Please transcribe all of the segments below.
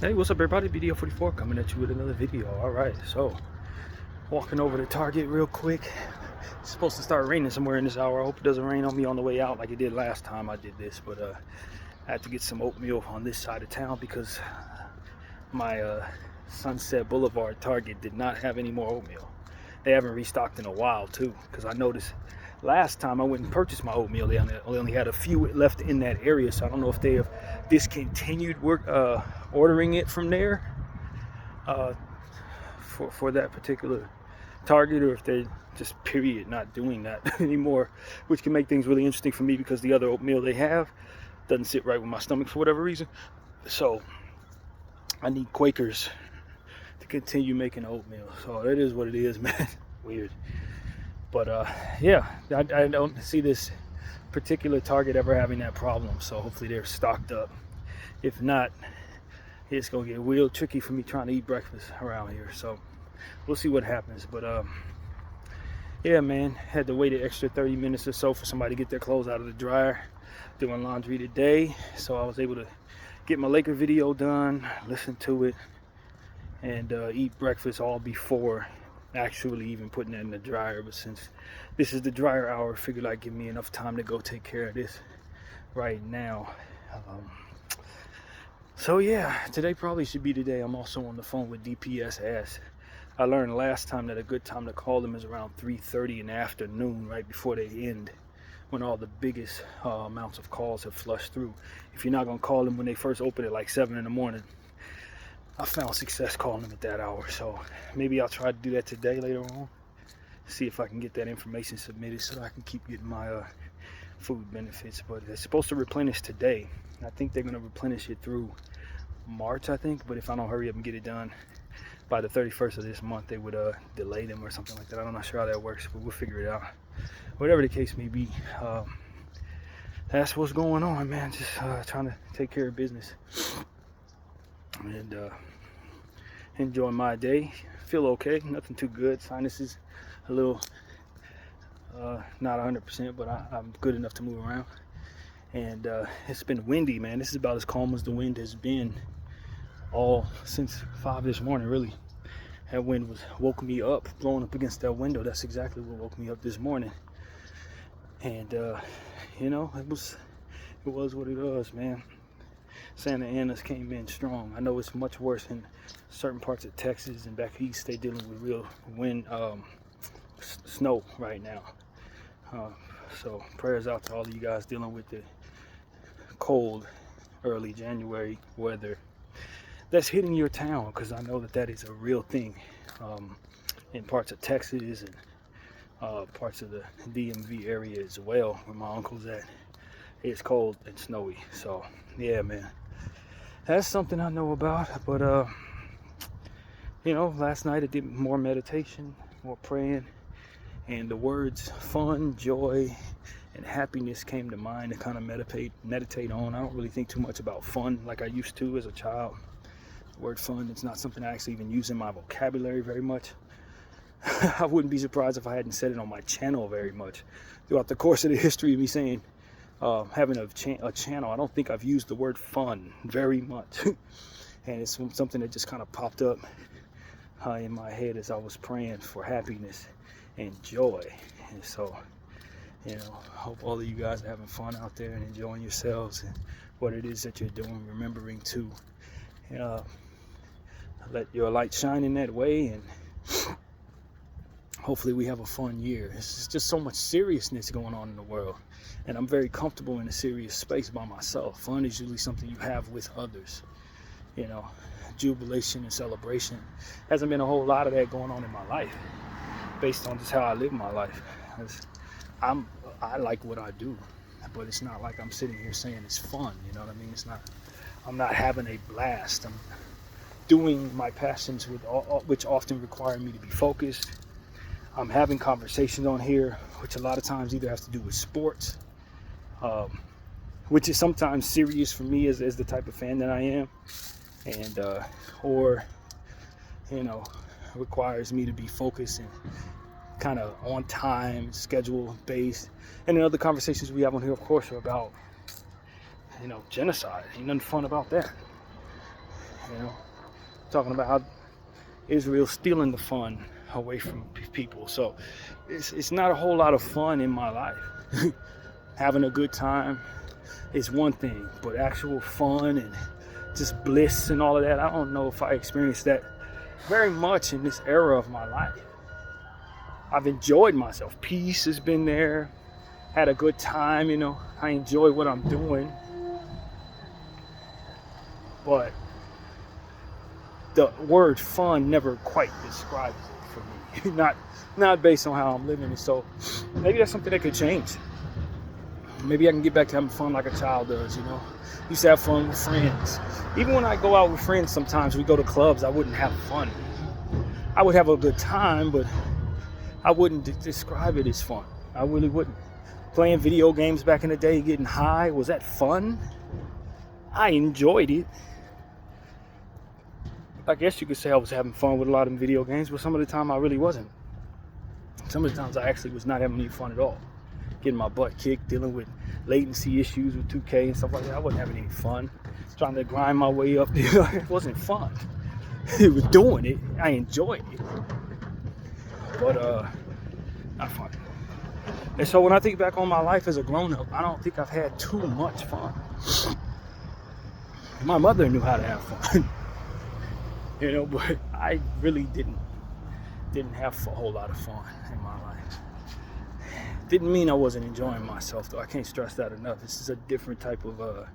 Hey, what's up everybody? BDO44 coming at you with another video. Alright, so walking over to Target real quick. It's supposed to start raining somewhere in this hour. I hope it doesn't rain on me on the way out like it did last time I did this. But I had to get some oatmeal on this side of town because my Sunset Boulevard Target did not have any more oatmeal. They haven't restocked in a while too, because I noticed last time I went and purchased my oatmeal, they only had a few left in that area. So I don't know if they have discontinued ordering it from there uh, for that particular Target, or if they just period not doing that anymore, which can make things really interesting for me because the other oatmeal they have doesn't sit right with my stomach for whatever reason. So I need Quakers to continue making oatmeal. So it is what it is, man. Weird. But yeah, I don't see this particular Target ever having that problem. So hopefully they're stocked up. If not, it's gonna get real tricky for me trying to eat breakfast around here. So we'll see what happens. But yeah, man, had to wait an extra 30 minutes or so for somebody to get their clothes out of the dryer. Doing laundry today, so I was able to get my Laker video done, listen to it, and eat breakfast all before actually even putting it in the dryer. But since this is the dryer hour, I figured I'd give me enough time to go take care of this right now. So yeah, today probably should be the day. I'm also on the phone with DPSS. I learned last time that a good time to call them is around 3:30 in the afternoon, right before they end, when all the biggest amounts of calls have flushed through. If you're not gonna call them when they first open at like 7 in the morning, I found success calling them at that hour. So maybe I'll try to do that today later on. See if I can get that information submitted so that I can keep getting my food benefits. But it's supposed to replenish today. I think they're gonna replenish it through March, I think. But if I don't hurry up and get it done by the 31st of this month, they would delay them or something like that. I'm not sure how that works, but we'll figure it out. Whatever the case may be, that's what's going on, man. Just trying to take care of business and enjoy my day. Feel okay, nothing too good. Sinuses a little not 100%, but I'm good enough to move around. And it's been windy, man. This is about as calm as the wind has been all since 5 this morning, really. That wind woke me up, blowing up against that window. That's exactly what woke me up this morning. And you know, it was what it was, man. Santa Ana's came in strong. I know it's much worse in certain parts of Texas and back east. They dealing with real wind, snow right now. So prayers out to all of you guys dealing with the cold early January weather that's hitting your town, because I know that is a real thing in parts of Texas and parts of the DMV area as well, where my uncle's at. It's cold and snowy. So yeah, man, that's something I know about. But you know, last night I did more meditation, more praying, and the words fun, joy, and happiness came to mind to kind of meditate on. I don't really think too much about fun like I used to as a child. The word fun, it's not something I actually even use in my vocabulary very much. I wouldn't be surprised if I hadn't said it on my channel very much throughout the course of the history of me saying having a channel. I don't think I've used the word fun very much. And it's something that just kind of popped up in my head as I was praying for happiness and joy. And so, you know, I hope all of you guys are having fun out there and enjoying yourselves and what it is that you're doing, remembering to let your light shine in that way. And hopefully we have a fun year. It's just so much seriousness going on in the world, and I'm very comfortable in a serious space by myself. Fun is usually something you have with others. You know, jubilation and celebration. Hasn't been a whole lot of that going on in my life, based on just how I live my life. I like what I do, but it's not like I'm sitting here saying it's fun. You know what I mean? I'm not having a blast. I'm doing my passions which often require me to be focused. I'm having conversations on here, which a lot of times either has to do with sports, which is sometimes serious for me as the type of fan that I am, and or you know, requires me to be focused and kind of on time, schedule based. And then other conversations we have on here, of course, are about, you know, genocide. Ain't nothing fun about that. You know, talking about how Israel's stealing the fun away from people. So it's not a whole lot of fun in my life. Having a good time is one thing, but actual fun and just bliss and all of that, I don't know if I experienced that very much in this era of my life. I've enjoyed myself. Peace has been there. Had a good time, you know. I enjoy what I'm doing. But the word fun never quite describes it for me. Not based on how I'm living. And so maybe that's something that could change. Maybe I can get back to having fun like a child does, you know. Used to have fun with friends. Even when I go out with friends, sometimes we go to clubs, I wouldn't have fun. I would have a good time, but I wouldn't describe it as fun. I really wouldn't. Playing video games back in the day, getting high, was that fun? I enjoyed it. I guess you could say I was having fun with a lot of video games, but some of the time I really wasn't. Some of the times I actually was not having any fun at all. Getting my butt kicked, dealing with latency issues with 2K and stuff like that. I wasn't having any fun. Trying to grind my way up. It wasn't fun. It was doing it. I enjoyed it. But not fun. And so when I think back on my life as a grown-up, I don't think I've had too much fun. My mother knew how to have fun. You know, but I really didn't have a whole lot of fun in my life. Didn't mean I wasn't enjoying myself, though. I can't stress that enough. This is a different type of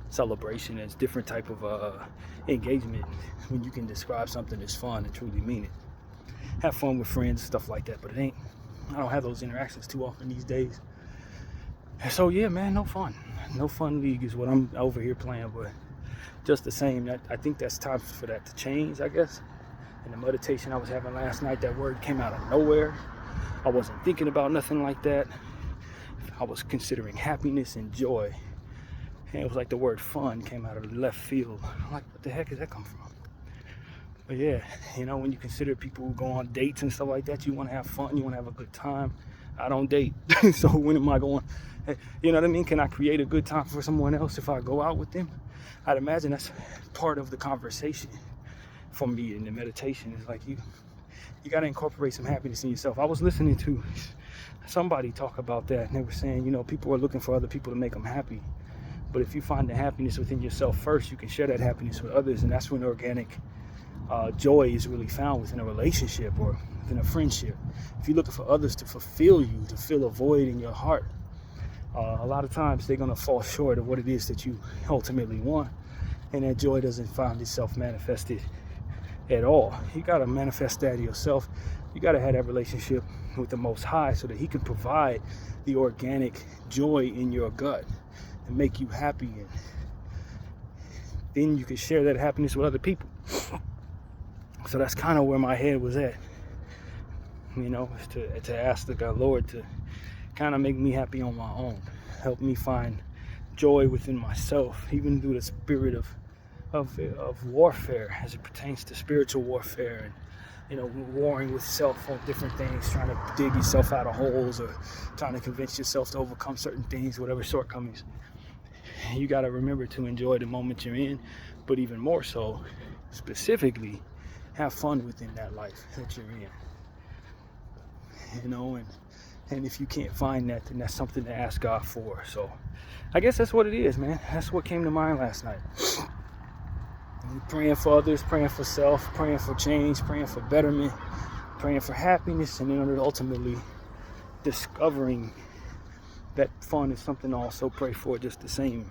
celebration. It's a different type of engagement when you can describe something as fun and truly mean it. Have fun with friends, stuff like that, but I don't have those interactions too often these days. And so yeah, man, no fun. No fun league is what I'm over here playing, but just the same, I think that's time for that to change, I guess. In the meditation I was having last night, that word came out of nowhere. I wasn't thinking about nothing like that. I was considering happiness and joy. And it was like the word fun came out of the left field. I'm like, what the heck does that come from? But yeah, you know, when you consider people who go on dates and stuff like that, you want to have fun, you want to have a good time. I don't date. So when am I going, you know what I mean? Can I create a good time for someone else if I go out with them? I'd imagine that's part of the conversation for me in the meditation. It's like you got to incorporate some happiness in yourself. I was listening to somebody talk about that, and they were saying, you know, people are looking for other people to make them happy. But if you find the happiness within yourself first, you can share that happiness with others, and that's when organic joy is really found within a relationship or within a friendship. If you're looking for others to fulfill you, to fill a void in your heart, a lot of times they're going to fall short of what it is that you ultimately want, and that joy doesn't find itself manifested at all. You got to manifest that yourself. You got to have that relationship with the Most High so that He can provide the organic joy in your gut and make you happy, and then you can share that happiness with other people. So that's kind of where my head was at, you know, to ask the God, Lord, to kind of make me happy on my own, help me find joy within myself, even through the spirit of warfare as it pertains to spiritual warfare, and you know, warring with self on different things, trying to dig yourself out of holes or trying to convince yourself to overcome certain things, whatever shortcomings. You got to remember to enjoy the moment you're in, but even more so, specifically, have fun within that life that you're in. You know, and if you can't find that, then that's something to ask God for. So I guess that's what it is, man. That's what came to mind last night. Praying for others, praying for self, praying for change, praying for betterment, praying for happiness, and then ultimately discovering that fun is something to also pray for just the same.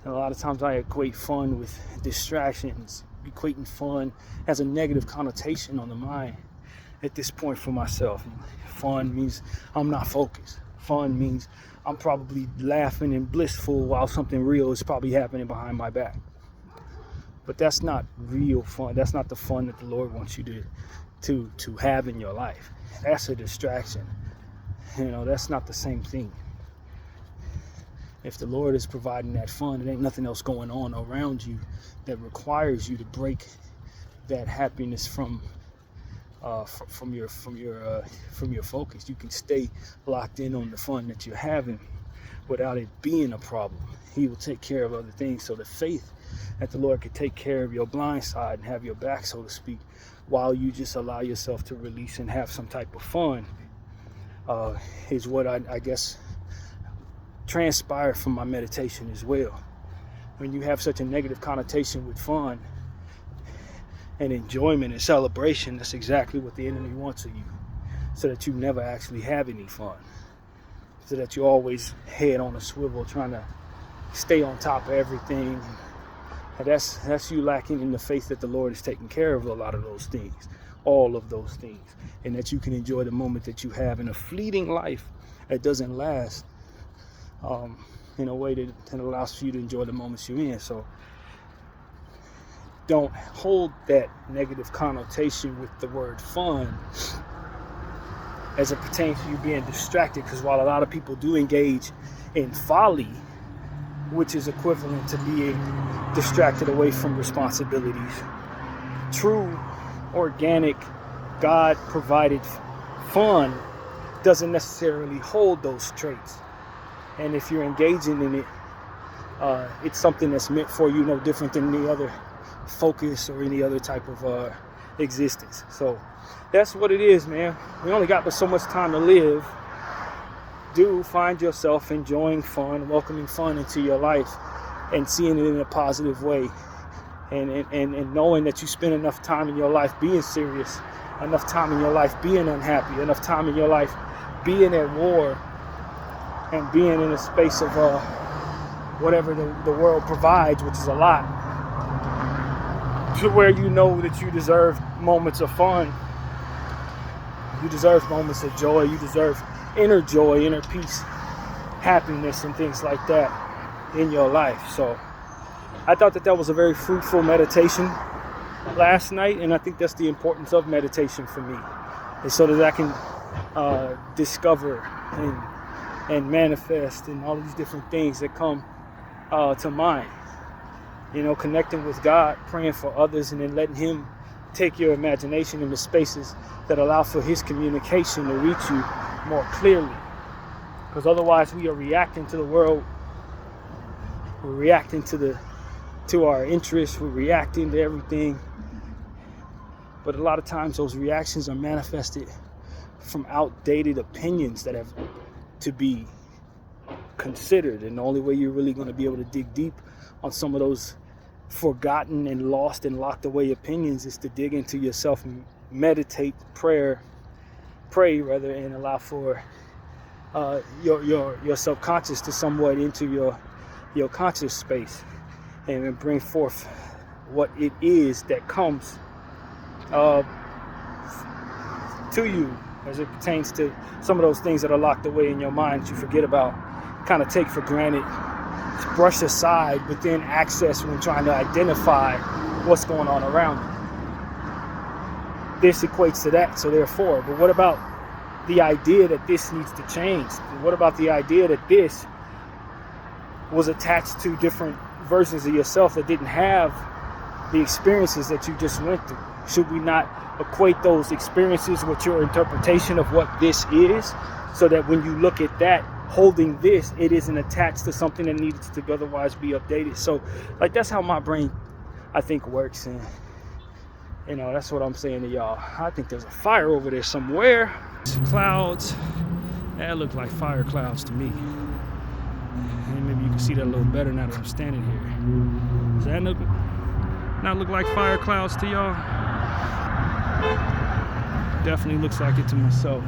And a lot of times I equate fun with distractions, equating fun as a negative connotation on the mind at this point for myself. Fun means I'm not focused. Fun means I'm probably laughing and blissful while something real is probably happening behind my back. But that's not real fun. That's not the fun that the Lord wants you to have in your life. That's a distraction. You know, that's not the same thing. If the Lord is providing that fun, it ain't nothing else going on around you that requires you to break that happiness from your focus. You can stay locked in on the fun that you're having without it being a problem. He will take care of other things. So the faith that the Lord could take care of your blind side and have your back, so to speak, while you just allow yourself to release and have some type of fun, is what I guess transpired from my meditation as well. When you have such a negative connotation with fun and enjoyment and celebration, that's exactly what the enemy wants of you, so that you never actually have any fun, so that you always head on a swivel trying to stay on top of everything. And that's you lacking in the faith that the Lord is taking care of a lot of those things, all of those things, and that you can enjoy the moment that you have in a fleeting life that doesn't last, in a way that allows for you to enjoy the moments you're in. So don't hold that negative connotation with the word fun as it pertains to you being distracted, because while a lot of people do engage in folly, which is equivalent to being distracted away from responsibilities, true, organic, God-provided fun doesn't necessarily hold those traits. And if you're engaging in it, it's something that's meant for you, no different than any other focus or any other type of existence. So that's what it is, man. We only got but so much time to live. Do find yourself enjoying fun, welcoming fun into your life, and seeing it in a positive way, and knowing that you spend enough time in your life being serious, enough time in your life being unhappy, enough time in your life being at war, and being in a space of whatever the world provides, which is a lot, to where you know that you deserve moments of fun, you deserve moments of joy, you deserve inner joy, inner peace, happiness, and things like that in your life. So I thought that was a very fruitful meditation last night, and I think that's the importance of meditation for me, is so that I can discover and manifest and all these different things that come to mind. You know, connecting with God, praying for others, and then letting Him take your imagination into spaces that allow for His communication to reach you more clearly. Because otherwise we are reacting to the world, we're reacting to our interests, we're reacting to everything. But a lot of times those reactions are manifested from outdated opinions that have to be considered. And the only way you're really going to be able to dig deep on some of those forgotten and lost and locked away opinions is to dig into yourself and meditate, pray rather, and allow for your subconscious to somewhat into your conscious space, and bring forth what it is that comes to you as it pertains to some of those things that are locked away in your mind that you forget about, kind of take for granted, brush aside, but then access when trying to identify what's going on around you. This equates to that, so therefore, but what about the idea that this needs to change? What about the idea that this was attached to different versions of yourself that didn't have the experiences that you just went through? Should we not equate those experiences with your interpretation of what this is, so that when you look at that, holding this, it isn't attached to something that needs to otherwise be updated? So, like, that's how my brain, I think, works. And, you know, that's what I'm saying to y'all. I think there's a fire over there somewhere. Clouds, that look like fire clouds to me. And maybe you can see that a little better now that I'm standing here. Does that not look like fire clouds to y'all? Definitely looks like it to myself.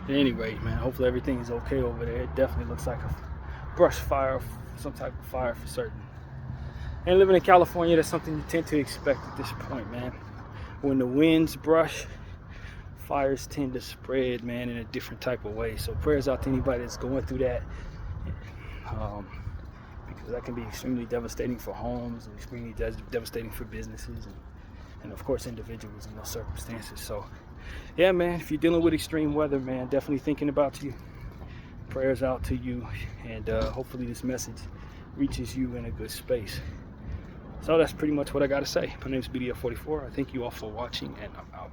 At any rate, man, hopefully everything is okay over there. It definitely looks like a brush fire, some type of fire for certain. And living in California, that's something you tend to expect at this point, man. When the winds brush, fires tend to spread, man, in a different type of way. So prayers out to anybody that's going through that, because that can be extremely devastating for homes and extremely devastating for businesses and of course individuals in those circumstances. So yeah, man, if you're dealing with extreme weather, man, definitely thinking about you. Prayers out to you, and hopefully this message reaches you in a good space. So that's pretty much what I got to say. My name is BDF44. I thank you all for watching, and I'm out.